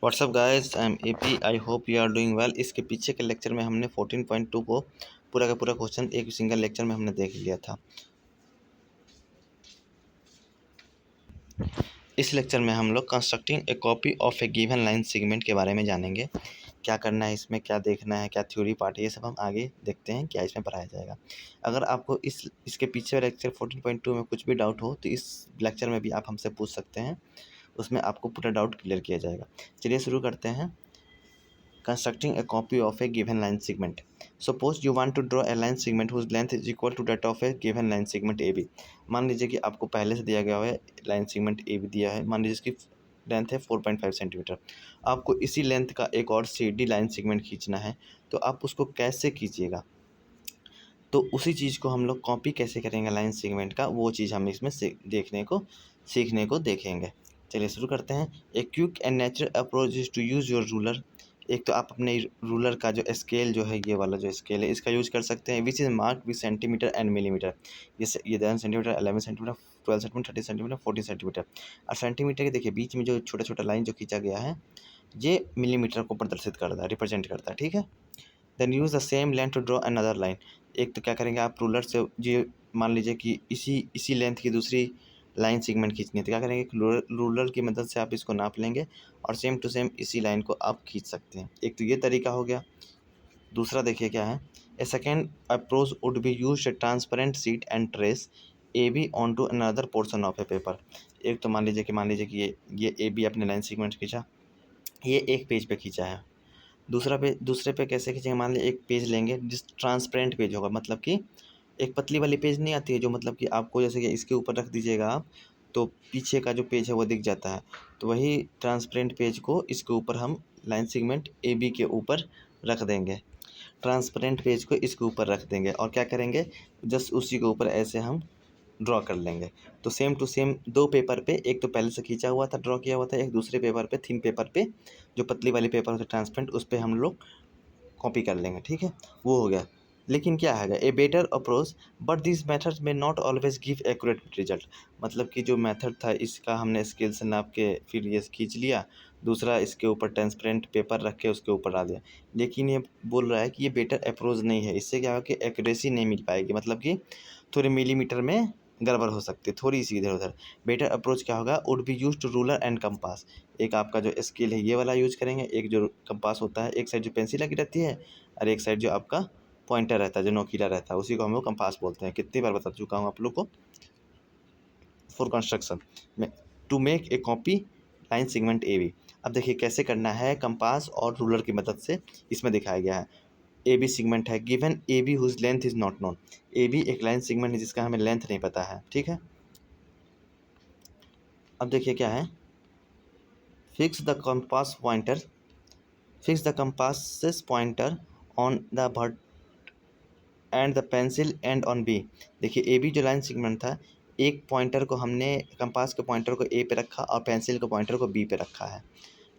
WhatsApp guys, I am AP. I hope you are doing well. इसके पीछे के lecture में हमने 14.2 को पूरा का पूरा क्वेश्चन एक सिंगल लेक्चर में हमने देख लिया था। इस लेक्चर में हम लोग constructing A copy of A given line segment के बारे में जानेंगे। क्या करना है, इसमें क्या देखना है, क्या थ्योरी पार्ट है, ये सब हम आगे देखते हैं क्या इसमें पढ़ाया जाएगा। अगर आपको इसके पीछे लेक्चर 14.2 में कुछ भी डाउट हो तो इस लेक्चर में भी आप हमसे पूछ सकते हैं, उसमें आपको पूरा डाउट क्लियर किया जाएगा। चलिए शुरू करते हैं। Constructing a copy of a given line segment. Suppose you want to draw a line segment whose length is equal to that of a given line segment AB. मान लीजिए कि आपको पहले से दिया गया है लाइन सेगमेंट AB दिया है, मान लीजिए इसकी लेंथ है 4.5 सेंटीमीटर। आपको इसी लेंथ का एक और CD लाइन सेगमेंट खींचना है, तो आप उसको कैसे कीजिएगा? तो उसी चीज़ को हम लोग कॉपी कैसे करेंगे लाइन सेगमेंट का, वो चीज़ हम इसमें सीखने को देखेंगे। चलिए शुरू करते हैं। A quick and natural approach is to use your ruler. एक तो आप अपने रूलर का जो स्केल जो है, ये वाला जो स्केल है, इसका यूज कर सकते हैं, which is mark with centimetre and millimetre. ये 10 centimetre, 11 centimetre, 12 centimetre, 30 centimetre, 40 centimetre. और सेंटीमीटर के देखिए बीच में जो छोटा छोटा लाइन जो खींचा गया है, ये मिलीमीटर को प्रदर्शित करता है, रिप्रेजेंट करता है, ठीक है। Then use the same length to draw another line. एक तो क्या करेंगे आप, रूलर से ये मान लीजिए कि इसी लेंथ की दूसरी लाइन सेगमेंट खींचनी है, तो क्या करेंगे, रूलर की मदद से आप इसको नाप लेंगे और सेम टू सेम इसी लाइन को आप खींच सकते हैं। एक तो ये तरीका हो गया। दूसरा देखिए क्या है, A second approach would be use a transparent sheet and trace A B on to another portion of a paper. एक तो मान लीजिए कि ये ए बी अपने लाइन सेगमेंट खींचा, ये एक पेज पे खींचा है। दूसरे पे कैसे खींचेंगे, मान लीजिए एक पेज लेंगे जिस ट्रांसपेरेंट पेज होगा, मतलब कि एक पतली वाली पेज नहीं आती है जो, मतलब कि आपको जैसे कि इसके ऊपर रख दीजिएगा आप, तो पीछे का जो पेज है वो दिख जाता है। तो वही ट्रांसपेरेंट पेज को इसके ऊपर हम लाइन सेगमेंट ए बी के ऊपर रख देंगे, ट्रांसपेरेंट पेज को इसके ऊपर रख देंगे और क्या करेंगे, जस्ट उसी के ऊपर ऐसे हम ड्रॉ कर लेंगे। तो सेम टू सेम दो पेपर पे, एक तो पहले से खींचा हुआ था, ड्रॉ किया हुआ था, एक दूसरे पेपर पे, थिन पेपर पे, जो पतली वाली पेपर होती है ट्रांसपेरेंट, उस पर हम लोग कॉपी कर लेंगे, ठीक है। वो हो गया। लेकिन क्या है, a better approach, but this method में not always give accurate result. मतलब कि जो मेथड था इसका हमने स्केल से नाप के फिर ये खींच लिया, दूसरा इसके ऊपर ट्रांसपेरेंट पेपर रख के उसके ऊपर डाल दिया, लेकिन ये बोल रहा है कि ये बेटर अप्रोच नहीं है। इससे क्या होगा कि एक्यूरेसी नहीं मिल पाएगी, मतलब कि थोड़े मिलीमीटर में गड़बड़ हो सकती है, थोड़ी सी इधर उधर। बेटर अप्रोच क्या होगा, would be use to ruler and compass. एक आपका जो स्केल है ये वाला यूज करेंगे, एक जो कंपास होता है, एक साइड जो पेंसिल लगी रहती है और एक साइड जो आपका पॉइंटर रहता है, जो नोकीला रहता है, उसी को हम लोग कंपास बोलते हैं। कितनी बार बता चुका हूँ आप लोग को फॉर कंस्ट्रक्शन में, to make a copy line segment A B. अब देखिए कैसे करना है, कंपास और रूलर की मदद से इसमें दिखाया गया है। ए बी सेगमेंट है given, A B whose length is not known. A B एक लाइन सेगमेंट है जिसका हमें लेंथ नहीं पता है, ठीक है। अब देखिए क्या है, fix the compass pointer, fix the compass pointer on the भट and the pencil end on B. देखिए ए बी जो लाइन सेगमेंट था, एक पॉइंटर को हमने, कंपास के पॉइंटर को ए पे रखा और पेंसिल के पॉइंटर को बी पे रखा है,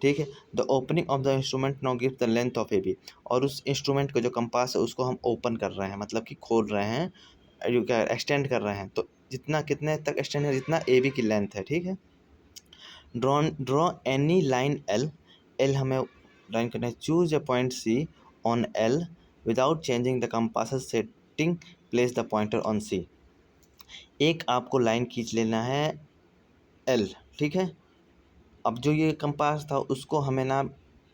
ठीक है। The opening of the instrument now give the length of A B. और उस इंस्ट्रूमेंट को जो कंपास है उसको हम ओपन कर रहे हैं, मतलब कि खोल रहे हैं, जो क्या एक्सटेंड कर रहे हैं, तो जितना कितने तक एक्सटेंड है, जितना ए बी की लेंथ है, ठीक है। Draw any line L, L हमें लाइन करना है। Choose a point C on L without changing the compass setting, place the pointer on C. एक आपको लाइन खींच लेना है एल, ठीक है। अब जो ये कंपास था उसको हमें ना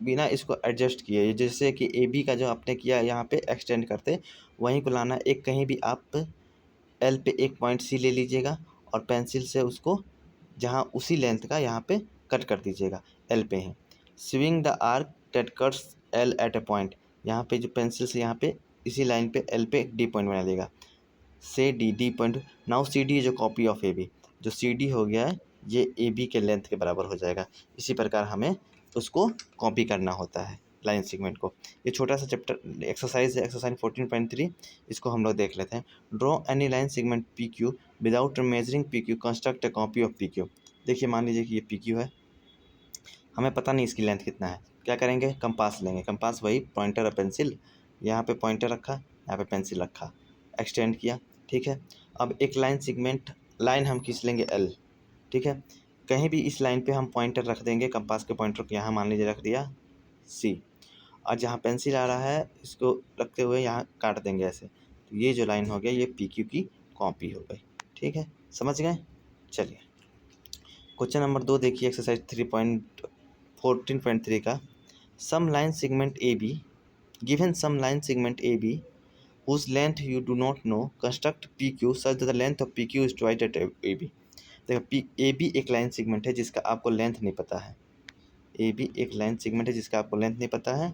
बिना इसको एडजस्ट किए, जैसे कि ए बी का जो आपने किया यहाँ पे एक्सटेंड करते, वहीं को लाना। एक कहीं भी आप एल पे एक पॉइंट सी ले लीजिएगा और पेंसिल से उसको जहाँ उसी लेंथ का यहाँ पे कट कर दीजिएगा एल पे ही। Swing the arc that cuts L at a point, यहाँ पे जो पेंसिल से यहाँ पे इसी लाइन पे एल पे डी पॉइंट बना देगा, से D point. Now C D is a copy of A B. जो सी डी हो गया है ये ए बी के लेंथ के बराबर हो जाएगा। इसी प्रकार हमें उसको कॉपी करना होता है लाइन सेगमेंट को। ये छोटा सा चैप्टर एक्सरसाइज है, एक्सरसाइज 14.3, इसको हम लोग देख लेते हैं। Draw any line segment P Q without measuring P Q, construct A copy of P Q. देखिए मान लीजिए कि ये पी क्यू है, हमें पता नहीं इसकी लेंथ कितना है, क्या करेंगे, कंपास लेंगे। कंपास वही पॉइंटर और पेंसिल, यहाँ पे पॉइंटर रखा, यहाँ पे पेंसिल रखा, एक्सटेंड किया, ठीक है। अब एक लाइन सेगमेंट लाइन हम खींच लेंगे एल, ठीक है। कहीं भी इस लाइन पे हम पॉइंटर रख देंगे, कंपास के पॉइंटर को यहाँ मान लीजिए रख दिया सी, और जहाँ पेंसिल आ रहा है इसको रखते हुए यहाँ काट देंगे ऐसे, तो ये जो लाइन हो गया ये पी क्यू की कॉपी हो गई। ठीक है, समझ गए। चलिए क्वेश्चन नंबर 2 देखिए, एक्सरसाइज 3.14.3 का। Some line segment A B, given some line segment A B whose length you do not know, construct PQ such that the length of PQ is twice that AB। देखो ए B एक line segment है जिसका आपको length नहीं पता है, A B एक line segment है जिसका आपको लेंथ नहीं पता है।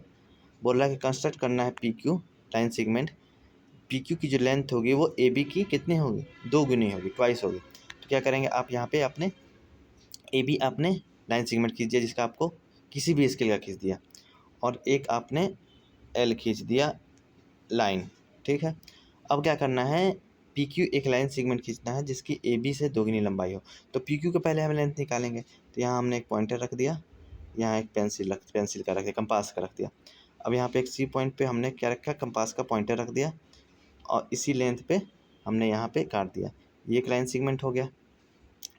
बोल रहा है कि कंस्ट्रक्ट करना है P Q line segment, P Q की जो लेंथ होगी वो ए बी की कितनी होगी, 2 गुनी होगी, ट्वाइस होगी। तो क्या करेंगे आप यहाँ पे अपने ए बी आपने लाइन सेगमेंट खींच दिया जिसका आपको किसी भी स्केल का खींच दिया, और एक आपने एल खींच दिया लाइन। ठीक है, अब क्या करना है, पी क्यू एक लाइन सेगमेंट खींचना है जिसकी ए बी से 2 गुनी लंबाई हो। तो पी क्यू के पहले हम लेंथ निकालेंगे, तो यहाँ हमने एक पॉइंटर रख दिया, यहाँ एक पेंसिल का रख दिया, कंपास का रख दिया। अब यहाँ पे एक सी पॉइंट पे हमने क्या रखा, कंपास का पॉइंटर रख दिया, और इसी लेंथ पे हमने यहाँ पे काट दिया, ये एक लाइन सेगमेंट हो गया।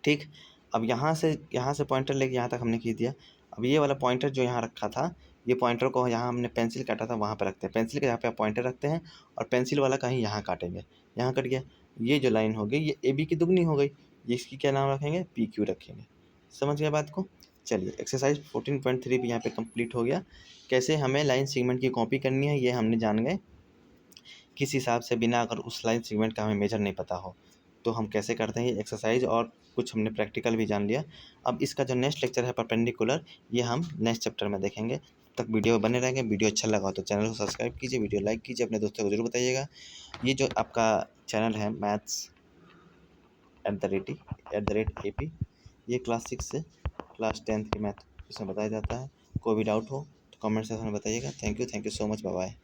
ठीक, अब यहाँ से पॉइंटर लेके यहाँ तक हमने खींच दिया। अब ये वाला पॉइंटर जो यहाँ रखा था, ये पॉइंटर को यहाँ हमने पेंसिल काटा था वहाँ पे रखते हैं, पेंसिल के यहाँ पे आप पॉइंटर रखते हैं और पेंसिल वाला कहीं यहाँ काटेंगे, यहाँ कट गया। ये जो लाइन हो गई ये ए बी की दुगनी हो गई, ये इसकी क्या नाम रखेंगे, पी क्यू रखेंगे। समझ गया बात को। चलिए एक्सरसाइज 14.3 भी यहाँ पे कंप्लीट हो गया। कैसे हमें लाइन सेगमेंट की कॉपी करनी है ये हमने जान गए। किस हिसाब से, बिना अगर उस लाइन सेगमेंट का हमें मेजर नहीं पता हो तो हम कैसे करते हैं ये एक्सरसाइज, और कुछ हमने प्रैक्टिकल भी जान लिया। अब इसका जो नेक्स्ट लेक्चर है परपेंडिकुलर, ये हम नेक्स्ट चैप्टर में देखेंगे। तब तक वीडियो बने रहेंगे। वीडियो अच्छा लगा तो चैनल को सब्सक्राइब कीजिए, वीडियो लाइक कीजिए, अपने दोस्तों को जरूर बताइएगा। ये जो आपका चैनल है मैथ्स @AP, ये क्लास 6 से क्लास 10 की मैथ इसमें बताया जाता है। कोई भी डाउट हो तो कमेंट सेक्शन में बताइएगा। Thank you so much, bye bye.